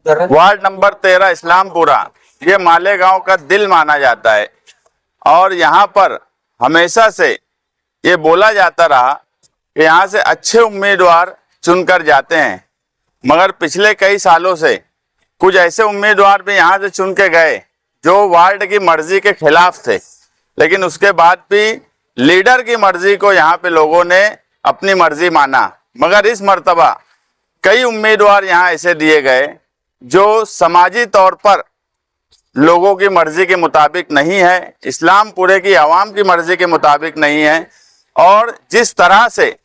Ward number 13 Islampura, ये मालेगांव का दिल माना जाता है और यहाँ पर हमेशा से ये बोला जाता रहा कि यहाँ से अच्छे उम्मीदवार चुनकर जाते हैं। मगर पिछले कई सालों से कुछ ऐसे उम्मीदवार भी यहाँ से चुन के गए जो वार्ड की मर्जी के खिलाफ थे, लेकिन उसके बाद भी लीडर की मर्जी को यहाँ पे लोगों ने अपनी मर्जी माना। मगर इस मर्तबा कई उम्मीदवार यहाँ ऐसे दिए गए जो समाजी तौर पर लोगों की मर्जी के मुताबिक नहीं है, इस्लामपुरे की आवाम की मर्जी के मुताबिक नहीं है। और जिस तरह से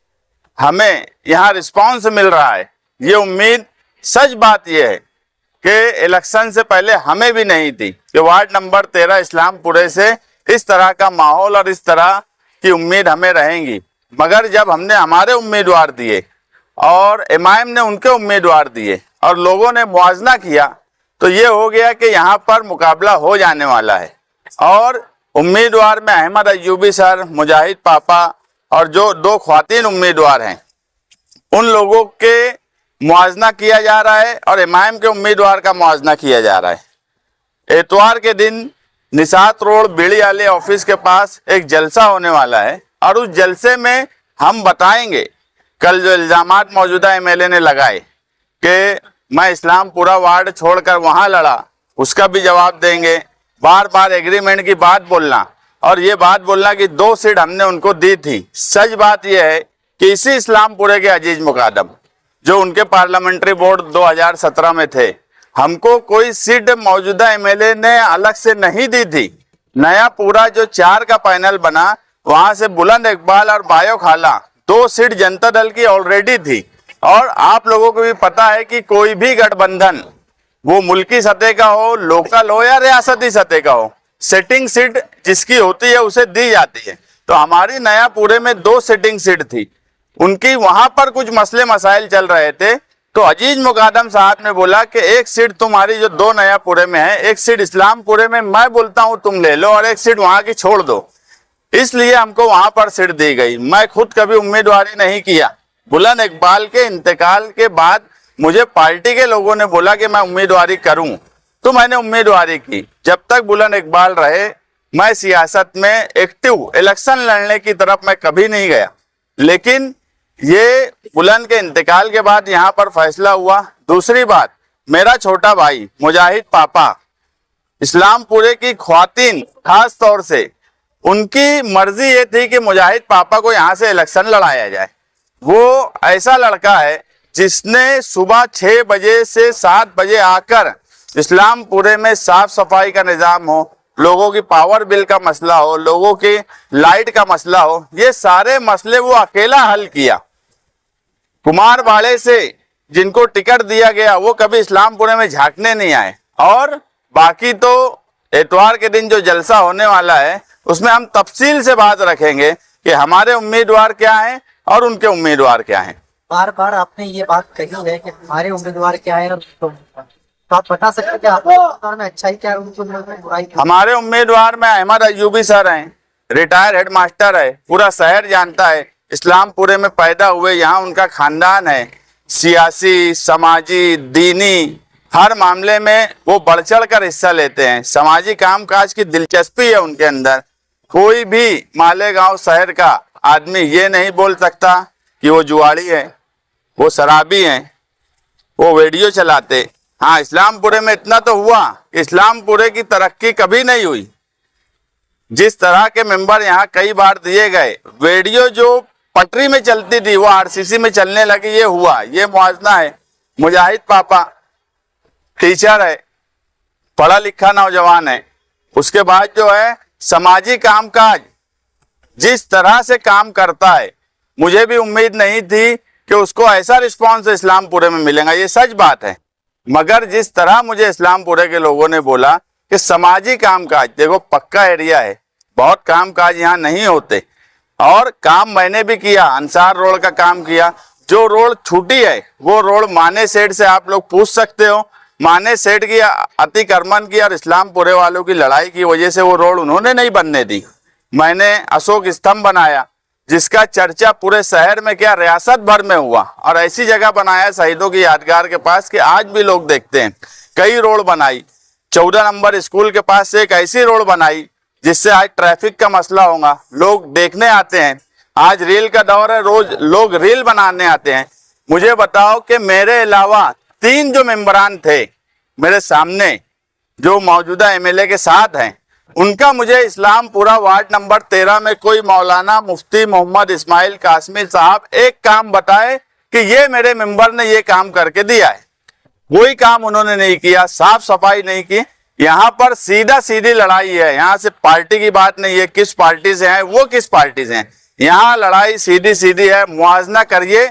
हमें यहाँ रिस्पांस मिल रहा है, ये उम्मीद, सच बात यह है कि इलेक्शन से पहले हमें भी नहीं थी कि वार्ड नंबर 13 इस्लामपुरे से इस तरह का माहौल और इस तरह की उम्मीद हमें रहेंगी। मगर जब हमने हमारे उम्मीदवार दिए और इमाम ने उनके उम्मीदवार दिए और लोगों ने मुआवजा किया, तो ये हो गया कि यहाँ पर मुकाबला हो जाने वाला है। और उम्मीदवार में अहमद अय्यूबी सर, मुजाहिद पापा और जो 2 ख्वातीन उम्मीदवार हैं, उन लोगों के मुआवजा किया जा रहा है और इमाम के उम्मीदवार का मुआवजा किया जा रहा है। इतवार के दिन निसात रोड बीड़ी वाले ऑफिस के पास एक जलसा होने वाला है और उस जलसे में हम बताएंगे कल जो इल्जामात मौजूदा एमएलए ने लगाए कि मैं इस्लामपुरा वार्ड छोड़कर वहां लड़ा, उसका भी जवाब देंगे। बार बार एग्रीमेंट की बात बोलना और ये बात बोलना कि 2 सीट हमने उनको दी थी। सच बात यह है कि इसी इस्लामपुरे के अजीज मुकादम जो उनके पार्लियामेंट्री बोर्ड 2017 में थे, हमको कोई सीट मौजूदा एमएलए ने अलग से नहीं दी थी। नया पूरा जो 4 का पैनल बना, वहां से बुलंद इकबाल और बायो खाला 2 सीट जनता दल की ऑलरेडी थी। और आप लोगों को भी पता है कि कोई भी गठबंधन, वो मुल्की सतह का हो, लोकल हो या रियासती सतह का हो, सिटिंग सीट जिसकी होती है उसे दी जाती है। तो हमारी नया पूरे में 2 सिटिंग सीट थी, उनकी वहां पर कुछ मसले मसाइल चल रहे थे। तो अजीज मुकादम साहब ने बोला कि एक सीट तुम्हारी जो 2 नया पूरे में है, एक सीट इस्लामपुरे में मैं बोलता हूं तुम ले लो और एक सीट वहां की छोड़ दो। इसलिए हमको वहां पर सीट दी गई। मैं खुद कभी उम्मीदवारी नहीं किया। बुलंद इकबाल के इंतकाल के बाद मुझे पार्टी के लोगों ने बोला कि मैं उम्मीदवारी करूं, तो मैंने उम्मीदवारी की। जब तक बुलंद इकबाल रहे, मैं सियासत में एक्टिव इलेक्शन लड़ने की तरफ मैं कभी नहीं गया। लेकिन ये बुलंद के इंतकाल के बाद यहाँ पर फैसला हुआ। दूसरी बात, मेरा छोटा भाई मुजाहिद पापा, इस्लामपुरे की ख्वातीन खास तौर से उनकी मर्जी ये थी कि मुजाहिद पापा को यहाँ से इलेक्शन लड़ाया जाए। वो ऐसा लड़का है जिसने सुबह 6 बजे से 7 बजे आकर इस्लामपुरे में साफ सफाई का निजाम हो, लोगों की पावर बिल का मसला हो, लोगों की लाइट का मसला हो, ये सारे मसले वो अकेला हल किया। कुमार बाड़े से जिनको टिकट दिया गया वो कभी इस्लामपुरे में झांकने नहीं आए। और बाकी तो इतवार के दिन जो जलसा होने वाला है उसमें हम तफसील से बात रखेंगे कि हमारे उम्मीदवार क्या हैं और उनके उम्मीदवार क्या हैं। बार बार आपने ये बात कही है कि हमारे उम्मीदवार क्या है, तो आप बता सकते हैं कि आपके उम्मीदवार में अच्छाई क्या है, उनके उम्मीदवार में बुराई क्या है? हमारे उम्मीदवार में अहमद अय्यूबी सर हैं, रिटायर हेडमास्टर है, पूरा शहर जानता है, इस्लामपुरे में पैदा हुए, यहाँ उनका खानदान है। सियासी, समाजी, दीनी हर मामले में वो बढ़ चढ़ कर हिस्सा लेते हैं। समाजी कामकाज की दिलचस्पी है उनके अंदर। कोई भी मालेगांव शहर का आदमी ये नहीं बोल सकता कि वो जुआड़ी है, वो शराबी हैं, वो वीडियो चलाते। हाँ, इस्लामपुरे में इतना तो हुआ कि इस्लामपुरे की तरक्की कभी नहीं हुई। जिस तरह के मेंबर यहाँ कई बार दिए गए, वीडियो जो पटरी में चलती थी वो आरसीसी में चलने लगी, ये हुआ, ये मुआवजा है। मुजाहिद पापा टीचर है, पढ़ा लिखा नौजवान है। उसके बाद जो है समाजी कामकाज जिस तरह से काम करता है, मुझे भी उम्मीद नहीं थी कि उसको ऐसा रिस्पांस इस्लामपुरे में मिलेगा, ये सच बात है। मगर जिस तरह मुझे इस्लामपुरे के लोगों ने बोला कि समाजी कामकाज, देखो पक्का एरिया है, बहुत कामकाज यहाँ नहीं होते, और काम मैंने भी किया। अंसार रोड का काम किया। जो रोड छूटी है वो रोड माने सेठ से आप लोग पूछ सकते हो। माने सेठ की अतिक्रमण की और इस्लामपुरे वालों की लड़ाई की वजह से वो रोड उन्होंने नहीं बनने दी। मैंने अशोक स्तंभ बनाया जिसका चर्चा पूरे शहर में क्या रियासत भर में हुआ, और ऐसी जगह बनाया शहीदों की यादगार के पास कि आज भी लोग देखते हैं। कई रोड बनाई, 14 नंबर स्कूल के पास से एक ऐसी रोड बनाई जिससे आज ट्रैफिक का मसला होगा, लोग देखने आते हैं। आज रील का दौर है, रोज लोग रील बनाने आते हैं। मुझे बताओ कि मेरे अलावा 3 जो मेंबरान थे मेरे सामने, जो मौजूदा एमएलए के साथ हैं, उनका मुझे इस्लामपुरा वार्ड नंबर 13 में कोई मौलाना मुफ्ती मोहम्मद इस्माइल कासमी साहब एक काम बताए कि ये मेरे मेंबर ने ये काम करके दिया है। कोई काम उन्होंने नहीं किया, साफ सफाई नहीं की। यहाँ पर सीधा सीधी लड़ाई है, यहाँ से पार्टी की बात नहीं है, किस पार्टी से हैं वो किस पार्टी से हैं, यहाँ लड़ाई सीधी सीधी है। मुआवजा करिए,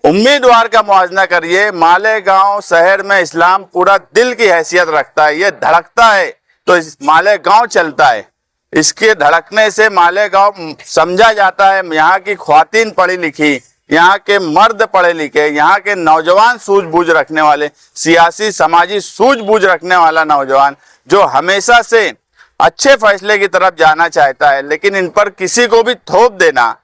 उम्मीदवार का मुआवजा करिए। मालेगांव शहर में इस्लामपुरा दिल की हैसियत रखता है, ये धड़कता है तो इस मालेगांव चलता है। इसके धड़कने से मालेगांव समझा जाता है। यहाँ की ख्वातीन पढ़ी लिखी, यहाँ के मर्द पढ़े लिखे, यहाँ के नौजवान सूझबूझ रखने वाले, सियासी समाजी सूझबूझ रखने वाला नौजवान जो हमेशा से अच्छे फैसले की तरफ जाना चाहता है, लेकिन इन पर किसी को भी थोप देना,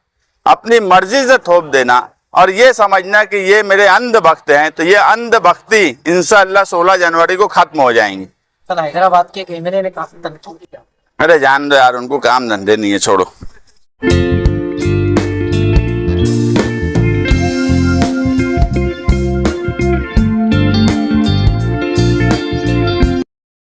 अपनी मर्जी से थोप देना और ये समझना कि ये मेरे अंधभक्त हैं, तो ये अंधभक्ति इंशाअल्लाह 16 जनवरी को खत्म हो जाएंगी। कल हैदराबाद के एक एमएलए ने काफी तनकीद किया। अरे जान दो यार, उनको काम धंधे नहीं है, छोड़ो।